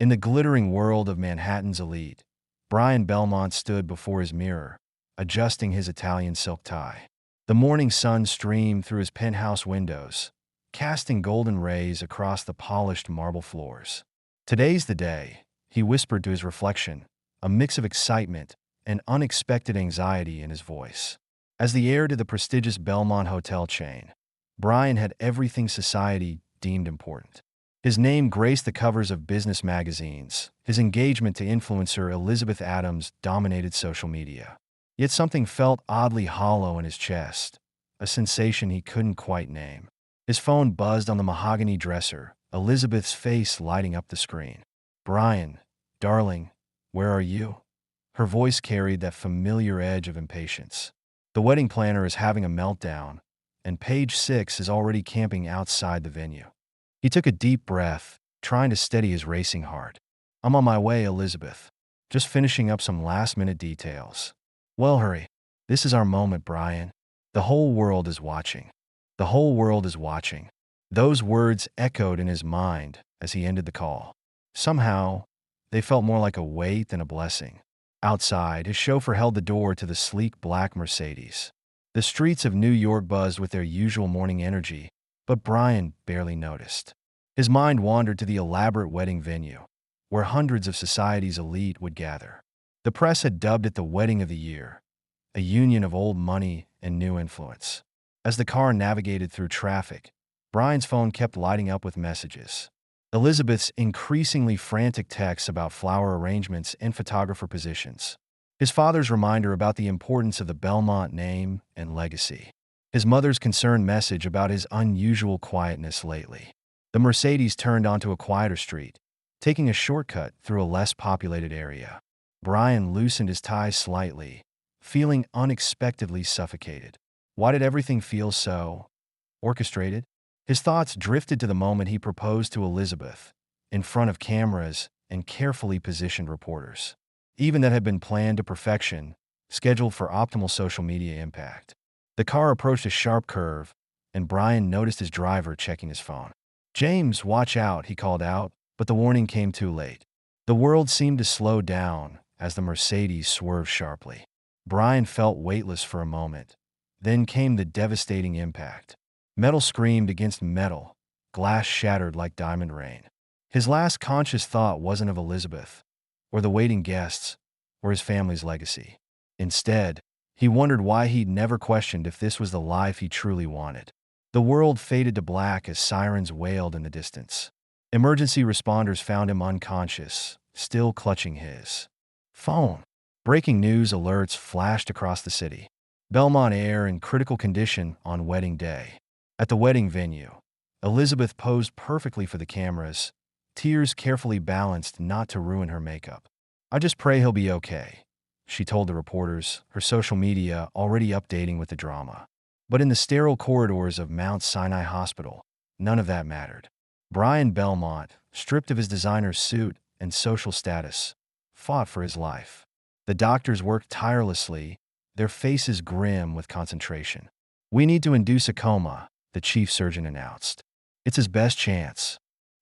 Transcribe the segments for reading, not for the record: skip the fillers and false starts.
In the glittering world of Manhattan's elite, Brian Belmont stood before his mirror, adjusting his Italian silk tie. The morning sun streamed through his penthouse windows, casting golden rays across the polished marble floors. "Today's the day," he whispered to his reflection, a mix of excitement and unexpected anxiety in his voice. As the heir to the prestigious Belmont hotel chain, Brian had everything society deemed important. His name graced the covers of business magazines. His engagement to influencer Elizabeth Adams dominated social media. Yet something felt oddly hollow in his chest, a sensation he couldn't quite name. His phone buzzed on the mahogany dresser, Elizabeth's face lighting up the screen. "Brian, darling, where are you?" Her voice carried that familiar edge of impatience. "The wedding planner is having a meltdown, and page 6 is already camping outside the venue." He took a deep breath, trying to steady his racing heart. "I'm on my way, Elizabeth. Just finishing up some last-minute details." "Well, hurry. This is our moment, Brian. The whole world is watching. The whole world is watching." Those words echoed in his mind as he ended the call. Somehow, they felt more like a weight than a blessing. Outside, his chauffeur held the door to the sleek black Mercedes. The streets of New York buzzed with their usual morning energy, but Brian barely noticed. His mind wandered to the elaborate wedding venue, where hundreds of society's elite would gather. The press had dubbed it the wedding of the year, a union of old money and new influence. As the car navigated through traffic, Brian's phone kept lighting up with messages. Elizabeth's increasingly frantic texts about flower arrangements and photographer positions. His father's reminder about the importance of the Belmont name and legacy. His mother's concerned message about his unusual quietness lately. The Mercedes turned onto a quieter street, taking a shortcut through a less populated area. Brian loosened his tie slightly, feeling unexpectedly suffocated. Why did everything feel so orchestrated? His thoughts drifted to the moment he proposed to Elizabeth, in front of cameras and carefully positioned reporters. Even that had been planned to perfection, scheduled for optimal social media impact. The car approached a sharp curve, and Brian noticed his driver checking his phone. "James, watch out," he called out, but the warning came too late. The world seemed to slow down as the Mercedes swerved sharply. Brian felt weightless for a moment. Then came the devastating impact. Metal screamed against metal, glass shattered like diamond rain. His last conscious thought wasn't of Elizabeth, or the waiting guests, or his family's legacy. Instead, he wondered why he'd never questioned if this was the life he truly wanted. The world faded to black as sirens wailed in the distance. Emergency responders found him unconscious, still clutching his phone. Breaking news alerts flashed across the city. Belmont heir in critical condition on wedding day. At the wedding venue, Elizabeth posed perfectly for the cameras, tears carefully balanced not to ruin her makeup. "I just pray he'll be okay," she told the reporters, her social media already updating with the drama. But in the sterile corridors of Mount Sinai Hospital, none of that mattered. Brian Belmont, stripped of his designer suit and social status, fought for his life. The doctors worked tirelessly, their faces grim with concentration. "We need to induce a coma," the chief surgeon announced. "It's his best chance."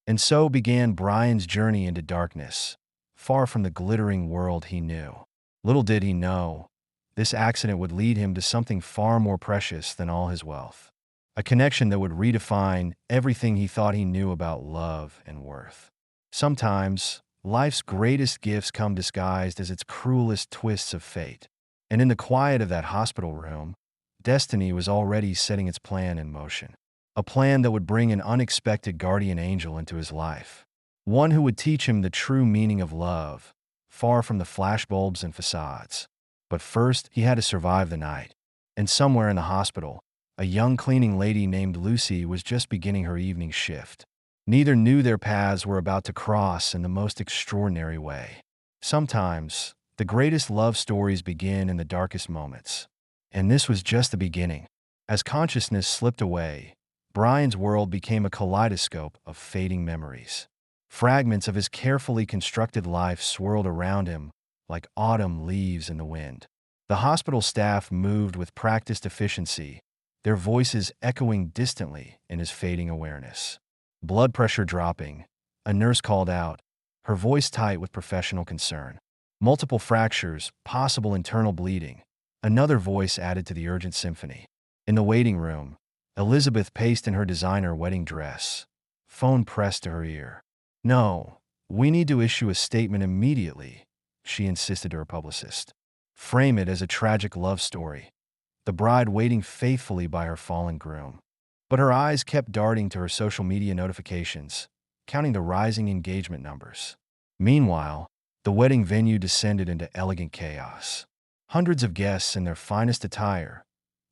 And so began Brian's journey into darkness, far from the glittering world he knew. Little did he know, this accident would lead him to something far more precious than all his wealth. A connection that would redefine everything he thought he knew about love and worth. Sometimes, life's greatest gifts come disguised as its cruelest twists of fate. And in the quiet of that hospital room, destiny was already setting its plan in motion. A plan that would bring an unexpected guardian angel into his life. One who would teach him the true meaning of love, far from the flashbulbs and facades. But first, he had to survive the night. And somewhere in the hospital, a young cleaning lady named Lucy was just beginning her evening shift. Neither knew their paths were about to cross in the most extraordinary way. Sometimes, the greatest love stories begin in the darkest moments. And this was just the beginning. As consciousness slipped away, Brian's world became a kaleidoscope of fading memories. Fragments of his carefully constructed life swirled around him like autumn leaves in the wind. The hospital staff moved with practiced efficiency, their voices echoing distantly in his fading awareness. Blood pressure dropping, a nurse called out, her voice tight with professional concern. Multiple fractures, possible internal bleeding. Another voice added to the urgent symphony. In the waiting room, Elizabeth paced in her designer wedding dress. Phone pressed to her ear. "No, we need to issue a statement immediately," she insisted to her publicist. "Frame it as a tragic love story. The bride waiting faithfully by her fallen groom." But her eyes kept darting to her social media notifications, counting the rising engagement numbers. Meanwhile, the wedding venue descended into elegant chaos. Hundreds of guests in their finest attire,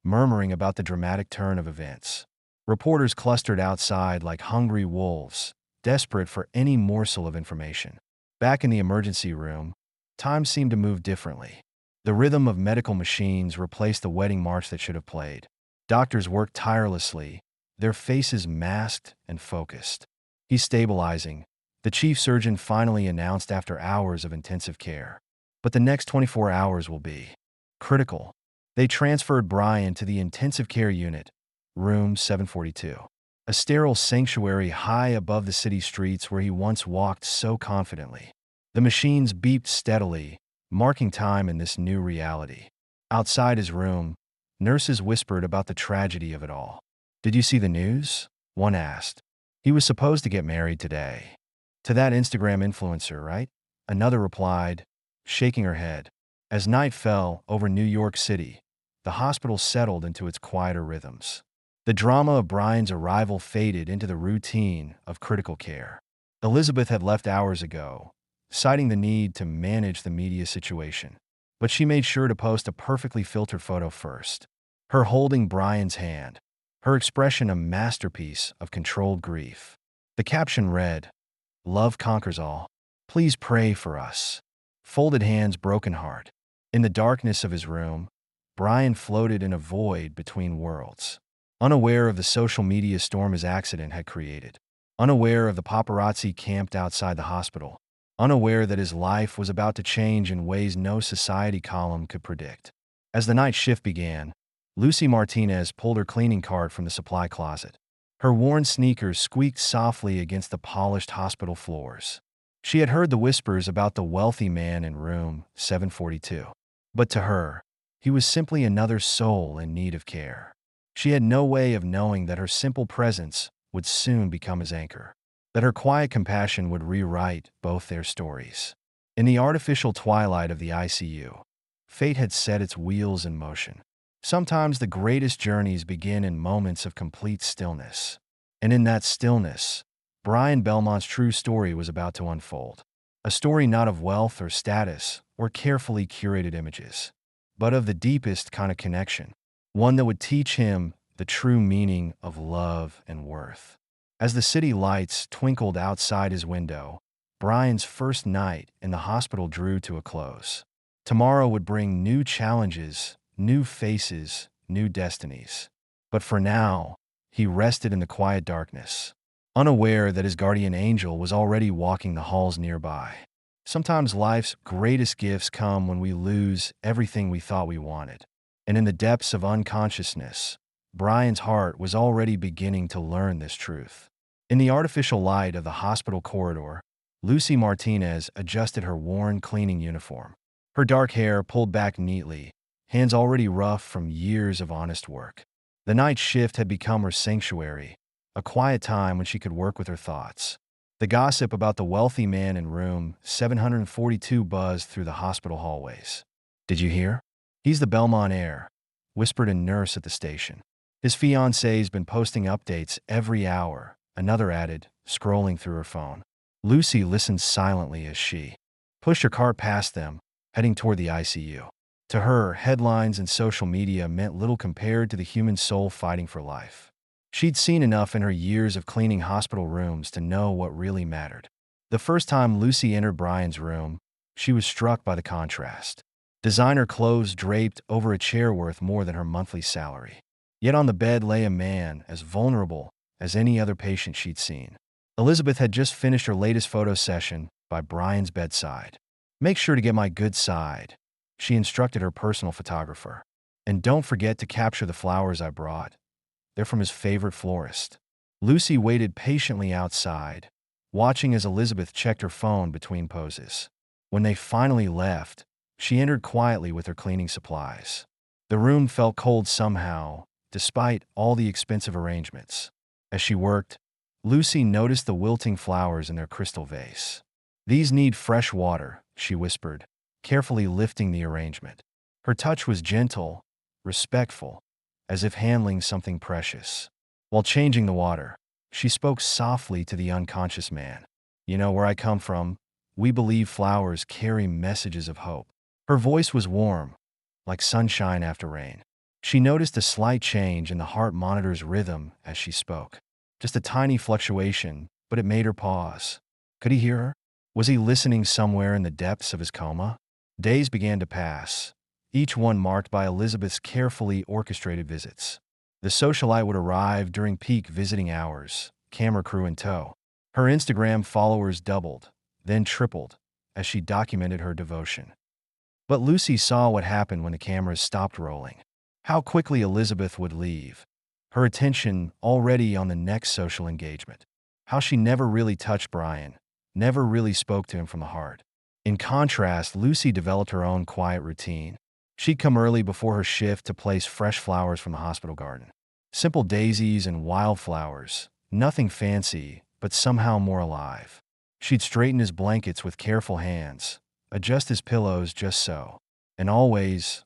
murmuring about the dramatic turn of events. Reporters clustered outside like hungry wolves, desperate for any morsel of information. Back in the emergency room, time seemed to move differently. The rhythm of medical machines replaced the wedding march that should have played. Doctors worked tirelessly, their faces masked and focused. "He's stabilizing," the chief surgeon finally announced after hours of intensive care. "But the next 24 hours will be critical." They transferred Brian to the intensive care unit, room 742, a sterile sanctuary high above the city streets where he once walked so confidently. The machines beeped steadily, marking time in this new reality. Outside his room, nurses whispered about the tragedy of it all. "Did you see the news?" one asked. "He was supposed to get married today." "To that Instagram influencer, right?" Another replied, shaking her head. As night fell over New York City, the hospital settled into its quieter rhythms. The drama of Brian's arrival faded into the routine of critical care. Elizabeth had left hours ago, citing the need to manage the media situation. But she made sure to post a perfectly filtered photo first. Her holding Brian's hand, her expression a masterpiece of controlled grief. The caption read, "Love conquers all. Please pray for us." Folded hands, broken heart. In the darkness of his room, Brian floated in a void between worlds. Unaware of the social media storm his accident had created. Unaware of the paparazzi camped outside the hospital. Unaware that his life was about to change in ways no society column could predict. As the night shift began, Lucy Martinez pulled her cleaning cart from the supply closet. Her worn sneakers squeaked softly against the polished hospital floors. She had heard the whispers about the wealthy man in room 742. But to her, he was simply another soul in need of care. She had no way of knowing that her simple presence would soon become his anchor, that her quiet compassion would rewrite both their stories. In the artificial twilight of the ICU, fate had set its wheels in motion. Sometimes the greatest journeys begin in moments of complete stillness. And in that stillness, Brian Belmont's true story was about to unfold. A story not of wealth or status or carefully curated images, but of the deepest kind of connection, one that would teach him the true meaning of love and worth. As the city lights twinkled outside his window, Brian's first night in the hospital drew to a close. Tomorrow would bring new challenges, new faces, new destinies. But for now, he rested in the quiet darkness, unaware that his guardian angel was already walking the halls nearby. Sometimes life's greatest gifts come when we lose everything we thought we wanted. And in the depths of unconsciousness, Brian's heart was already beginning to learn this truth. In the artificial light of the hospital corridor, Lucy Martinez adjusted her worn cleaning uniform. Her dark hair pulled back neatly, hands already rough from years of honest work. The night shift had become her sanctuary, a quiet time when she could work with her thoughts. The gossip about the wealthy man in room 742 buzzed through the hospital hallways. "Did you hear? He's the Belmont heir," whispered a nurse at the station. "His fiancée's been posting updates every hour," another added, scrolling through her phone. Lucy listened silently as she pushed her cart past them, heading toward the ICU. To her, headlines and social media meant little compared to the human soul fighting for life. She'd seen enough in her years of cleaning hospital rooms to know what really mattered. The first time Lucy entered Brian's room, she was struck by the contrast. Designer clothes draped over a chair worth more than her monthly salary. Yet on the bed lay a man as vulnerable as any other patient she'd seen. Elizabeth had just finished her latest photo session by Brian's bedside. "Make sure to get my good side," she instructed her personal photographer. "And don't forget to capture the flowers I brought. They're from his favorite florist." Lucy waited patiently outside, watching as Elizabeth checked her phone between poses. When they finally left, she entered quietly with her cleaning supplies. The room felt cold somehow, despite all the expensive arrangements. As she worked, Lucy noticed the wilting flowers in their crystal vase. "These need fresh water," she whispered, carefully lifting the arrangement. Her touch was gentle, respectful, as if handling something precious. While changing the water, she spoke softly to the unconscious man. "You know where I come from? We believe flowers carry messages of hope." Her voice was warm, like sunshine after rain. She noticed a slight change in the heart monitor's rhythm as she spoke. Just a tiny fluctuation, but it made her pause. Could he hear her? Was he listening somewhere in the depths of his coma? Days began to pass, each one marked by Elizabeth's carefully orchestrated visits. The socialite would arrive during peak visiting hours, camera crew in tow. Her Instagram followers doubled, then tripled, as she documented her devotion. But Lucy saw what happened when the cameras stopped rolling. How quickly Elizabeth would leave, her attention already on the next social engagement. How she never really touched Brian, never really spoke to him from the heart. In contrast, Lucy developed her own quiet routine. She'd come early before her shift to place fresh flowers from the hospital garden. Simple daisies and wildflowers, nothing fancy, but somehow more alive. She'd straighten his blankets with careful hands, adjust his pillows just so. And always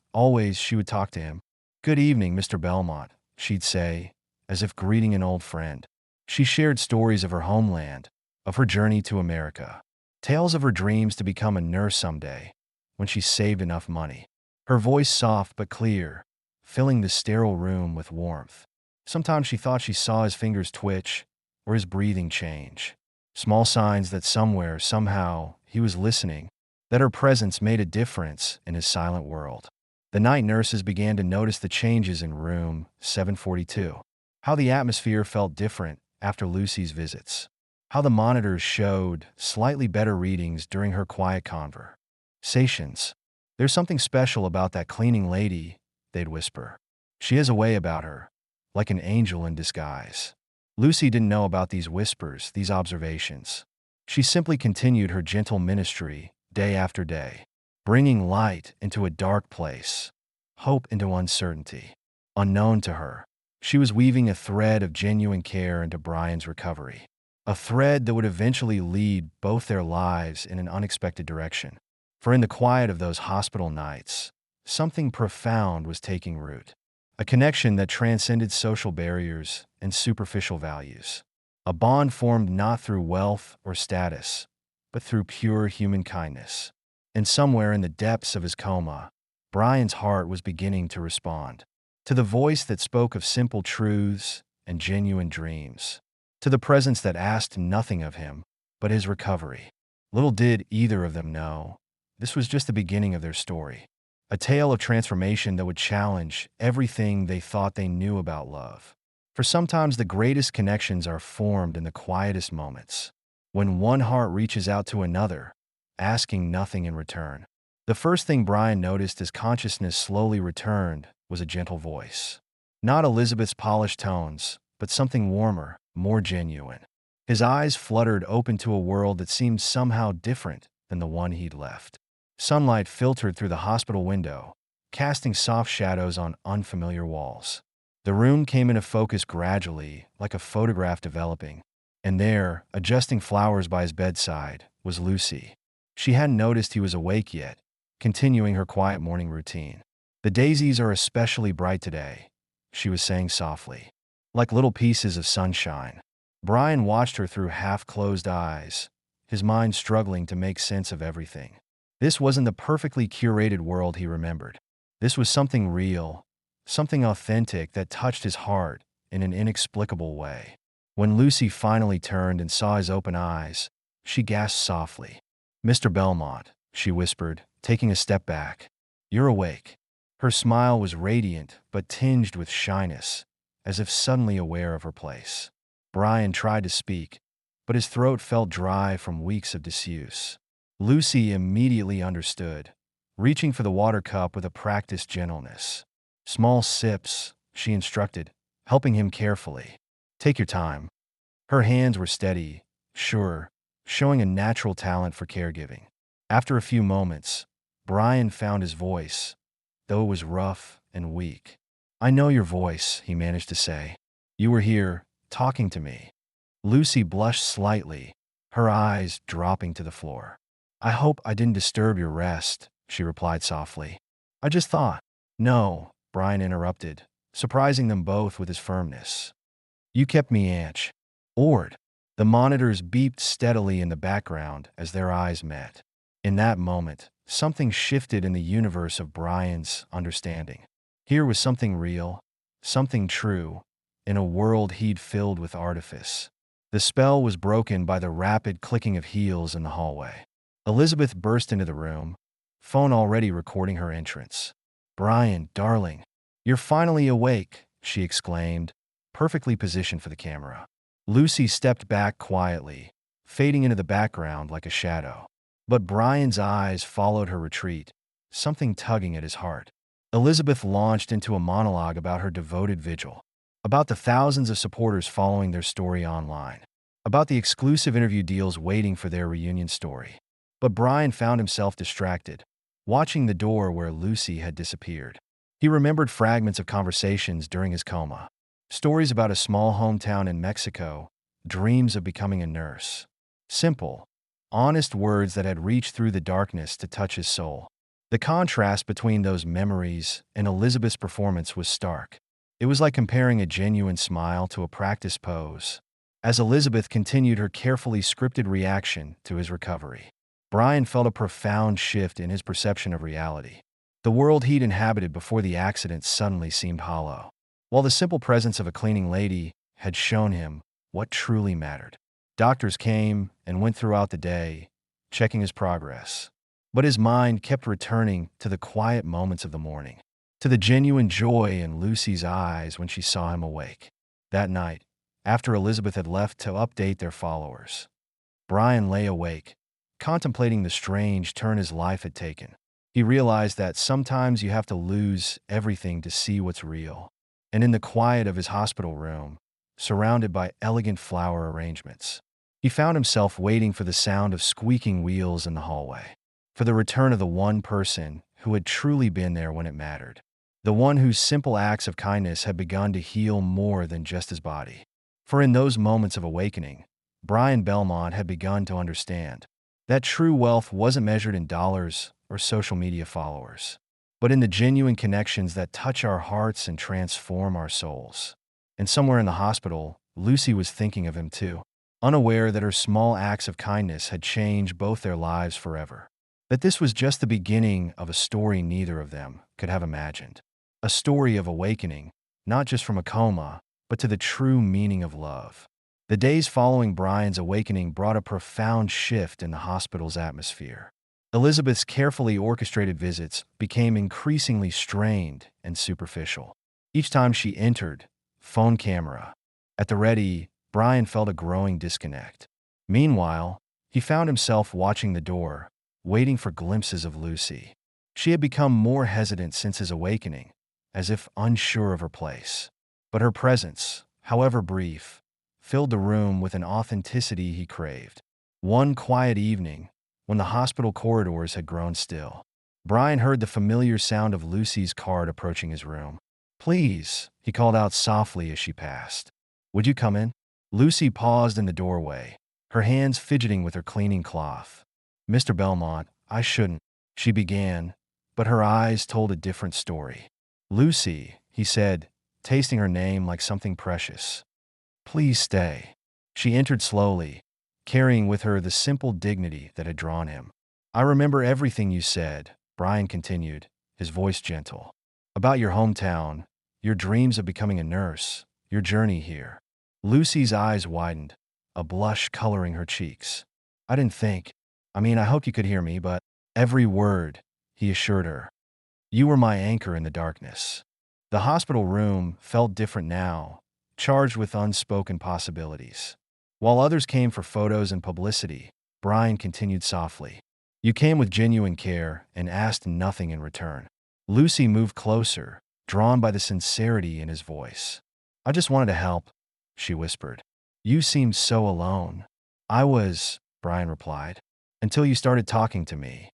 she would talk to him. "Good evening, Mr. Belmont," she'd say, as if greeting an old friend. She shared stories of her homeland, of her journey to America, tales of her dreams to become a nurse someday, when she saved enough money. Her voice soft but clear, filling the sterile room with warmth. Sometimes she thought she saw his fingers twitch or his breathing change. Small signs that somewhere, somehow, he was listening, that her presence made a difference in his silent world. The night nurses began to notice the changes in room 742. How the atmosphere felt different after Lucy's visits. How the monitors showed slightly better readings during her quiet conversations. "There's something special about that cleaning lady," they'd whisper. "She has a way about her, like an angel in disguise." Lucy didn't know about these whispers, these observations. She simply continued her gentle ministry day after day, bringing light into a dark place, hope into uncertainty. Unknown to her, she was weaving a thread of genuine care into Brian's recovery, a thread that would eventually lead both their lives in an unexpected direction. For in the quiet of those hospital nights, something profound was taking root. A connection that transcended social barriers and superficial values. A bond formed not through wealth or status, but through pure human kindness. And somewhere in the depths of his coma, Brian's heart was beginning to respond. To the voice that spoke of simple truths and genuine dreams. To the presence that asked nothing of him but his recovery. Little did either of them know, this was just the beginning of their story. A tale of transformation that would challenge everything they thought they knew about love. For sometimes the greatest connections are formed in the quietest moments, when one heart reaches out to another, asking nothing in return. The first thing Brian noticed as consciousness slowly returned was a gentle voice. Not Elizabeth's polished tones, but something warmer, more genuine. His eyes fluttered open to a world that seemed somehow different than the one he'd left. Sunlight filtered through the hospital window, casting soft shadows on unfamiliar walls. The room came into focus gradually, like a photograph developing. And there, adjusting flowers by his bedside, was Lucy. She hadn't noticed he was awake yet, continuing her quiet morning routine. "The daisies are especially bright today," she was saying softly, like little pieces of sunshine. Brian watched her through half-closed eyes, his mind struggling to make sense of everything. This wasn't the perfectly curated world he remembered. This was something real, something authentic that touched his heart in an inexplicable way. When Lucy finally turned and saw his open eyes, she gasped softly. "Mr. Belmont," she whispered, taking a step back. "You're awake." Her smile was radiant but tinged with shyness, as if suddenly aware of her place. Brian tried to speak, but his throat felt dry from weeks of disuse. Lucy immediately understood, reaching for the water cup with a practiced gentleness. "Small sips," she instructed, helping him carefully. "Take your time." Her hands were steady, sure, showing a natural talent for caregiving. After a few moments, Brian found his voice, though it was rough and weak. "I know your voice," he managed to say. "You were here, talking to me." Lucy blushed slightly, her eyes dropping to the floor. "I hope I didn't disturb your rest," she replied softly. "I just thought—" "No," Brian interrupted, surprising them both with his firmness. "You kept me Ord." The monitors beeped steadily in the background as their eyes met. In that moment, something shifted in the universe of Brian's understanding. Here was something real, something true, in a world he'd filled with artifice. The spell was broken by the rapid clicking of heels in the hallway. Elizabeth burst into the room, phone already recording her entrance. "Brian, darling, you're finally awake," she exclaimed, perfectly positioned for the camera. Lucy stepped back quietly, fading into the background like a shadow. But Brian's eyes followed her retreat, something tugging at his heart. Elizabeth launched into a monologue about her devoted vigil, about the thousands of supporters following their story online, about the exclusive interview deals waiting for their reunion story. But Brian found himself distracted, watching the door where Lucy had disappeared. He remembered fragments of conversations during his coma, stories about a small hometown in Mexico, dreams of becoming a nurse. Simple, honest words that had reached through the darkness to touch his soul. The contrast between those memories and Elizabeth's performance was stark. It was like comparing a genuine smile to a practiced pose. As Elizabeth continued her carefully scripted reaction to his recovery, Brian felt a profound shift in his perception of reality. The world he'd inhabited before the accident suddenly seemed hollow, while the simple presence of a cleaning lady had shown him what truly mattered. Doctors came and went throughout the day, checking his progress. But his mind kept returning to the quiet moments of the morning, to the genuine joy in Lucy's eyes when she saw him awake. That night, after Elizabeth had left to update their followers, Brian lay awake, contemplating the strange turn his life had taken. He realized that sometimes you have to lose everything to see what's real. And in the quiet of his hospital room, surrounded by elegant flower arrangements, he found himself waiting for the sound of squeaking wheels in the hallway, for the return of the one person who had truly been there when it mattered, the one whose simple acts of kindness had begun to heal more than just his body. For in those moments of awakening, Brian Belmont had begun to understand that true wealth wasn't measured in dollars or social media followers, but in the genuine connections that touch our hearts and transform our souls. And somewhere in the hospital, Lucy was thinking of him too, unaware that her small acts of kindness had changed both their lives forever. That this was just the beginning of a story neither of them could have imagined. A story of awakening, not just from a coma, but to the true meaning of love. The days following Brian's awakening brought a profound shift in the hospital's atmosphere. Elizabeth's carefully orchestrated visits became increasingly strained and superficial. Each time she entered, phone camera at the ready, Brian felt a growing disconnect. Meanwhile, he found himself watching the door, waiting for glimpses of Lucy. She had become more hesitant since his awakening, as if unsure of her place. But her presence, however brief, filled the room with an authenticity he craved. One quiet evening, when the hospital corridors had grown still, Brian heard the familiar sound of Lucy's cart approaching his room. "Please," he called out softly as she passed. "Would you come in?" Lucy paused in the doorway, her hands fidgeting with her cleaning cloth. "Mr. Belmont, I shouldn't," she began, but her eyes told a different story. "Lucy," he said, tasting her name like something precious. "Please stay." She entered slowly, carrying with her the simple dignity that had drawn him. "I remember everything you said," Brian continued, his voice gentle. "About your hometown, your dreams of becoming a nurse, your journey here." Lucy's eyes widened, a blush coloring her cheeks. "I didn't think. I hoped you could hear me, but—" "Every word," he assured her. "You were my anchor in the darkness." The hospital room felt different now, charged with unspoken possibilities. While others came for photos and publicity, Brian continued softly. "You came with genuine care and asked nothing in return." Lucy moved closer, drawn by the sincerity in his voice. "I just wanted to help," she whispered. "You seemed so alone." "I was," Brian replied. Until you started talking to me.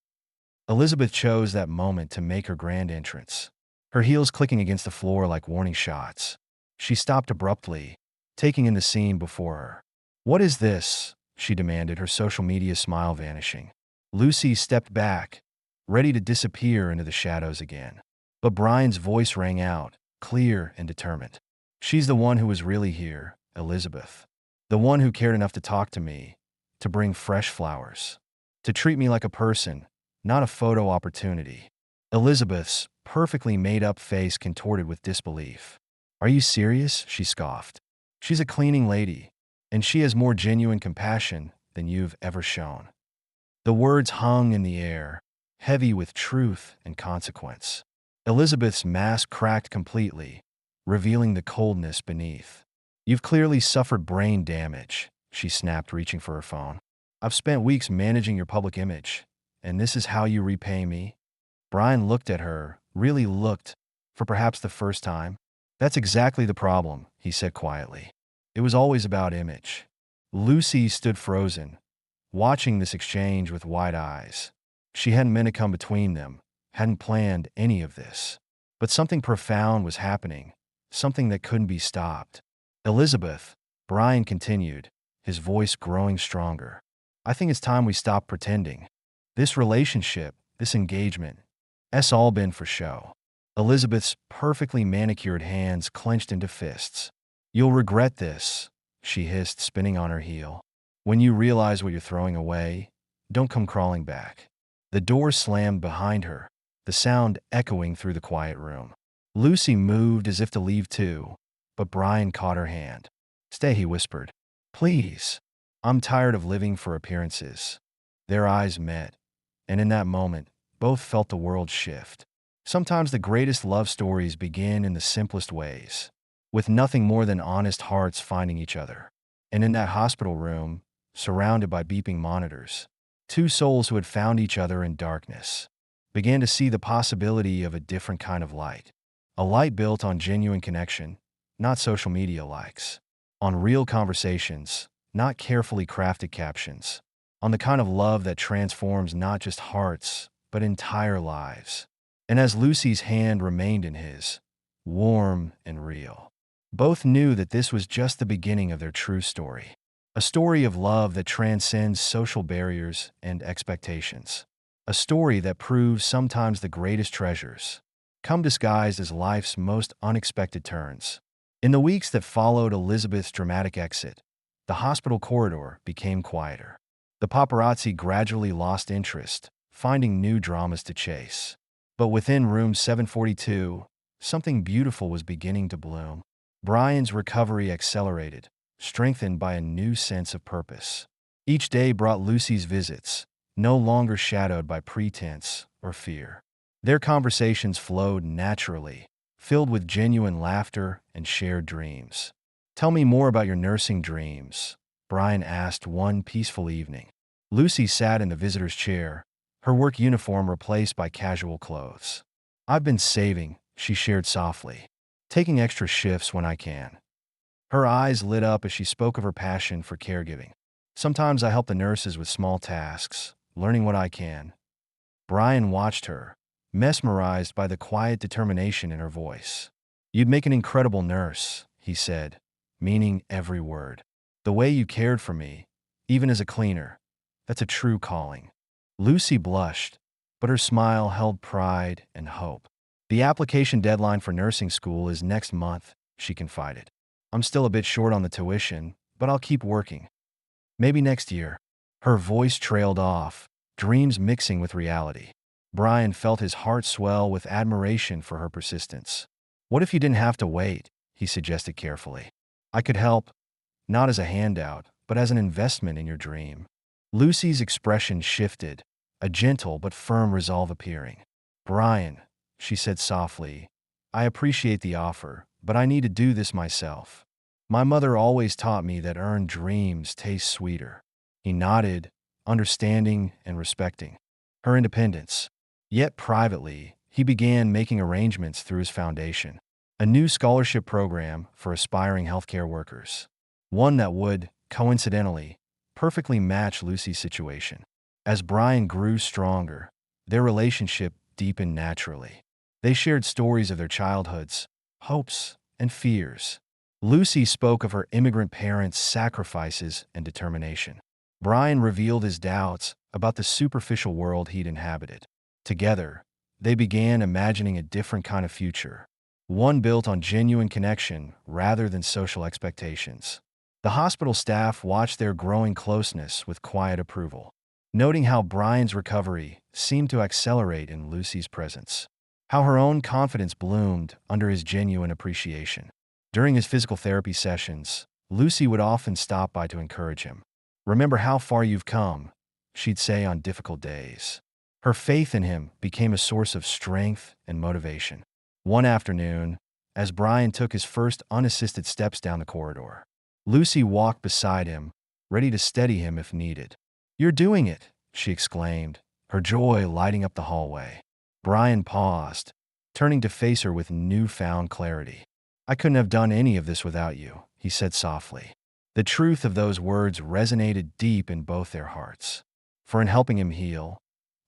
Elizabeth chose that moment to make her grand entrance, her heels clicking against the floor like warning shots. She stopped abruptly, taking in the scene before her. "What is this?" she demanded, her social media smile vanishing. Lucy stepped back, ready to disappear into the shadows again. But Brian's voice rang out, clear and determined. "She's the one who was really here, Elizabeth. The one who cared enough to talk to me, to bring fresh flowers, to treat me like a person, not a photo opportunity." Elizabeth's perfectly made-up face contorted with disbelief. "Are you serious?" she scoffed. "She's a cleaning lady, and she has more genuine compassion than you've ever shown." The words hung in the air, heavy with truth and consequence. Elizabeth's mask cracked completely, revealing the coldness beneath. "You've clearly suffered brain damage," she snapped, reaching for her phone. "I've spent weeks managing your public image, and this is how you repay me?" Brian looked at her, really looked, for perhaps the first time. "That's exactly the problem," he said quietly. "It was always about image." Lucy stood frozen, watching this exchange with wide eyes. She hadn't meant to come between them, hadn't planned any of this. But something profound was happening, something that couldn't be stopped. "Elizabeth," Brian continued, his voice growing stronger, "I think it's time we stop pretending. This relationship, this engagement, it's all been for show." Elizabeth's perfectly manicured hands clenched into fists. "You'll regret this," she hissed, spinning on her heel. "When you realize what you're throwing away, don't come crawling back." The door slammed behind her, the sound echoing through the quiet room. Lucy moved as if to leave too, but Brian caught her hand. "Stay," he whispered. "Please. I'm tired of living for appearances." Their eyes met, and in that moment, both felt the world shift. Sometimes the greatest love stories begin in the simplest ways, with nothing more than honest hearts finding each other. And in that hospital room, surrounded by beeping monitors, two souls who had found each other in darkness began to see the possibility of a different kind of light. A light built on genuine connection, not social media likes. On real conversations, not carefully crafted captions. On the kind of love that transforms not just hearts, but entire lives. And as Lucy's hand remained in his, warm and real, both knew that this was just the beginning of their true story. A story of love that transcends social barriers and expectations. A story that proves sometimes the greatest treasures come disguised as life's most unexpected turns. In the weeks that followed Elizabeth's dramatic exit, the hospital corridor became quieter. The paparazzi gradually lost interest, finding new dramas to chase. But within room 742, something beautiful was beginning to bloom. Brian's recovery accelerated, strengthened by a new sense of purpose. Each day brought Lucy's visits, no longer shadowed by pretense or fear. Their conversations flowed naturally, filled with genuine laughter and shared dreams. "Tell me more about your nursing dreams," Brian asked one peaceful evening. Lucy sat in the visitor's chair, her work uniform replaced by casual clothes. "I've been saving," she shared softly, "taking extra shifts when I can." Her eyes lit up as she spoke of her passion for caregiving. "Sometimes I help the nurses with small tasks, learning what I can." Brian watched her, mesmerized by the quiet determination in her voice. "You'd make an incredible nurse," he said, meaning every word. "The way you cared for me, even as a cleaner, that's a true calling." Lucy blushed, but her smile held pride and hope. "The application deadline for nursing school is next month," she confided. "I'm still a bit short on the tuition, but I'll keep working. Maybe next year." Her voice trailed off, dreams mixing with reality. Brian felt his heart swell with admiration for her persistence. "What if you didn't have to wait?" he suggested carefully. "I could help, not as a handout, but as an investment in your dream." Lucy's expression shifted, a gentle but firm resolve appearing. "Brian," she said softly, "I appreciate the offer, but I need to do this myself. My mother always taught me that earned dreams taste sweeter." He nodded, understanding and respecting her independence. Yet privately, he began making arrangements through his foundation. A new scholarship program for aspiring healthcare workers. One that would, coincidentally, perfectly matched Lucy's situation. As Brian grew stronger, their relationship deepened naturally. They shared stories of their childhoods, hopes, and fears. Lucy spoke of her immigrant parents' sacrifices and determination. Brian revealed his doubts about the superficial world he'd inhabited. Together, they began imagining a different kind of future, one built on genuine connection rather than social expectations. The hospital staff watched their growing closeness with quiet approval, noting how Brian's recovery seemed to accelerate in Lucy's presence, how her own confidence bloomed under his genuine appreciation. During his physical therapy sessions, Lucy would often stop by to encourage him. "Remember how far you've come," she'd say on difficult days. Her faith in him became a source of strength and motivation. One afternoon, as Brian took his first unassisted steps down the corridor, Lucy walked beside him, ready to steady him if needed. "You're doing it," she exclaimed, her joy lighting up the hallway. Brian paused, turning to face her with newfound clarity. "I couldn't have done any of this without you," he said softly. The truth of those words resonated deep in both their hearts. For in helping him heal,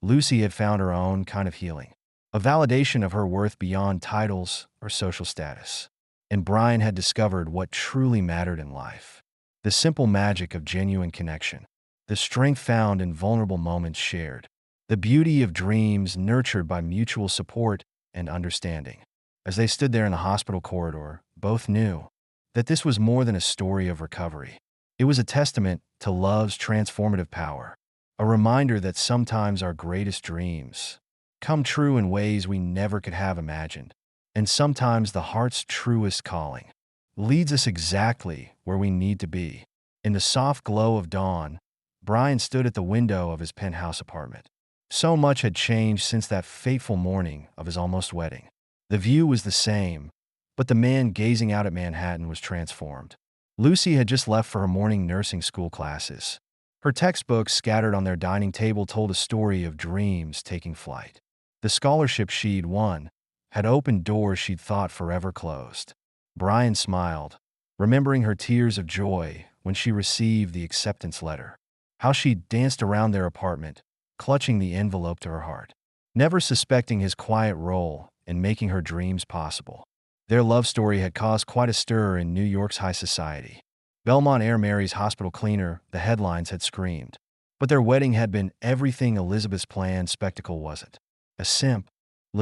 Lucy had found her own kind of healing, a validation of her worth beyond titles or social status. And Brian had discovered what truly mattered in life: the simple magic of genuine connection, the strength found in vulnerable moments shared, the beauty of dreams nurtured by mutual support and understanding. As they stood there in the hospital corridor, both knew that this was more than a story of recovery. It was a testament to love's transformative power, a reminder that sometimes our greatest dreams come true in ways we never could have imagined, and sometimes the heart's truest calling leads us exactly where we need to be. In the soft glow of dawn, Brian stood at the window of his penthouse apartment. So much had changed since that fateful morning of his almost wedding. The view was the same, but the man gazing out at Manhattan was transformed. Lucy had just left for her morning nursing school classes. Her textbooks scattered on their dining table told a story of dreams taking flight. The scholarship she'd won had opened doors she'd thought forever closed. Brian smiled, remembering her tears of joy when she received the acceptance letter, how she danced around their apartment, clutching the envelope to her heart, never suspecting his quiet role in making her dreams possible. Their love story had caused quite a stir in New York's high society. "Belmont Air marries hospital cleaner," the headlines had screamed. But their wedding had been everything Elizabeth's planned spectacle wasn't. A simple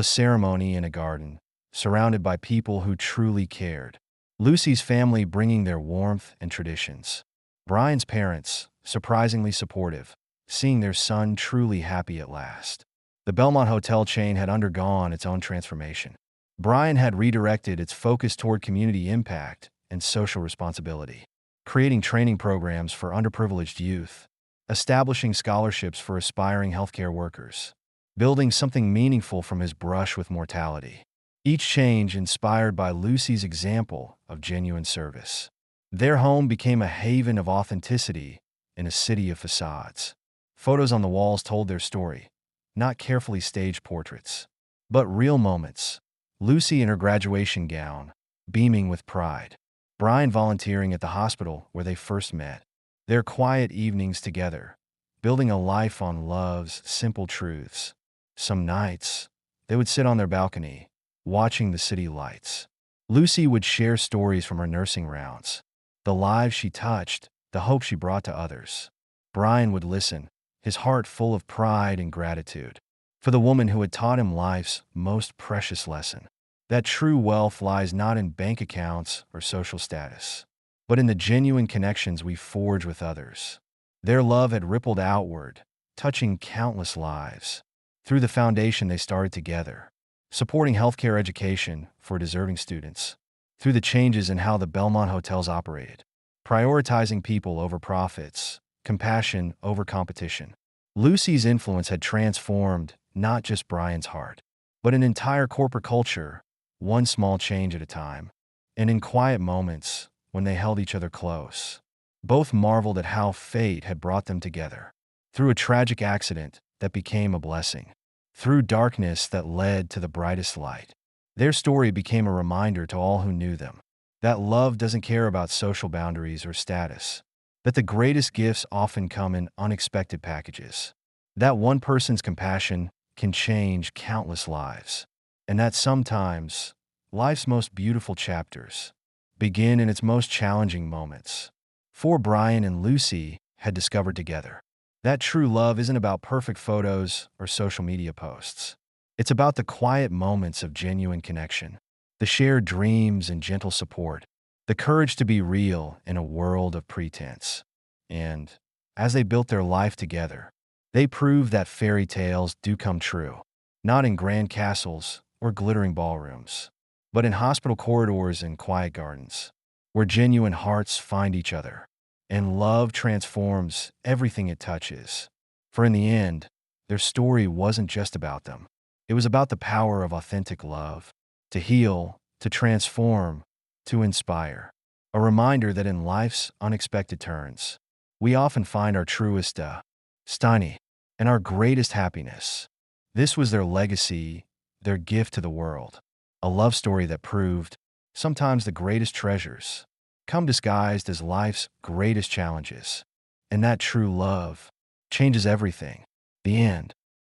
ceremony in a garden, surrounded by people who truly cared. Lucy's family bringing their warmth and traditions. Brian's parents, surprisingly supportive, seeing their son truly happy at last. The Belmont hotel chain had undergone its own transformation. Brian had redirected its focus toward community impact and social responsibility, creating training programs for underprivileged youth, establishing scholarships for aspiring healthcare workers, building something meaningful from his brush with mortality. Each change inspired by Lucy's example of genuine service. Their home became a haven of authenticity in a city of facades. Photos on the walls told their story, not carefully staged portraits, but real moments. Lucy in her graduation gown, beaming with pride. Brian volunteering at the hospital where they first met. Their quiet evenings together, building a life on love's simple truths. Some nights, they would sit on their balcony, watching the city lights. Lucy would share stories from her nursing rounds, the lives she touched, the hope she brought to others. Brian would listen, his heart full of pride and gratitude for the woman who had taught him life's most precious lesson: that true wealth lies not in bank accounts or social status, but in the genuine connections we forge with others. Their love had rippled outward, touching countless lives. Through the foundation they started together, supporting healthcare education for deserving students. Through the changes in how the Belmont hotels operated, prioritizing people over profits, compassion over competition. Lucy's influence had transformed not just Brian's heart, but an entire corporate culture, one small change at a time. And in quiet moments, when they held each other close, both marveled at how fate had brought them together. Through a tragic accident that became a blessing, through darkness that led to the brightest light. Their story became a reminder to all who knew them that love doesn't care about social boundaries or status, that the greatest gifts often come in unexpected packages, that one person's compassion can change countless lives, and that sometimes life's most beautiful chapters begin in its most challenging moments. For Brian and Lucy had discovered together that true love isn't about perfect photos or social media posts. It's about the quiet moments of genuine connection, the shared dreams and gentle support, the courage to be real in a world of pretense. And as they built their life together, they proved that fairy tales do come true, not in grand castles or glittering ballrooms, but in hospital corridors and quiet gardens, where genuine hearts find each other, and love transforms everything it touches. For in the end, their story wasn't just about them. It was about the power of authentic love, to heal, to transform, to inspire. A reminder that in life's unexpected turns, we often find our truest stunning and our greatest happiness. This was their legacy, their gift to the world. A love story that proved sometimes the greatest treasures come disguised as life's greatest challenges. And that true love changes everything. The end.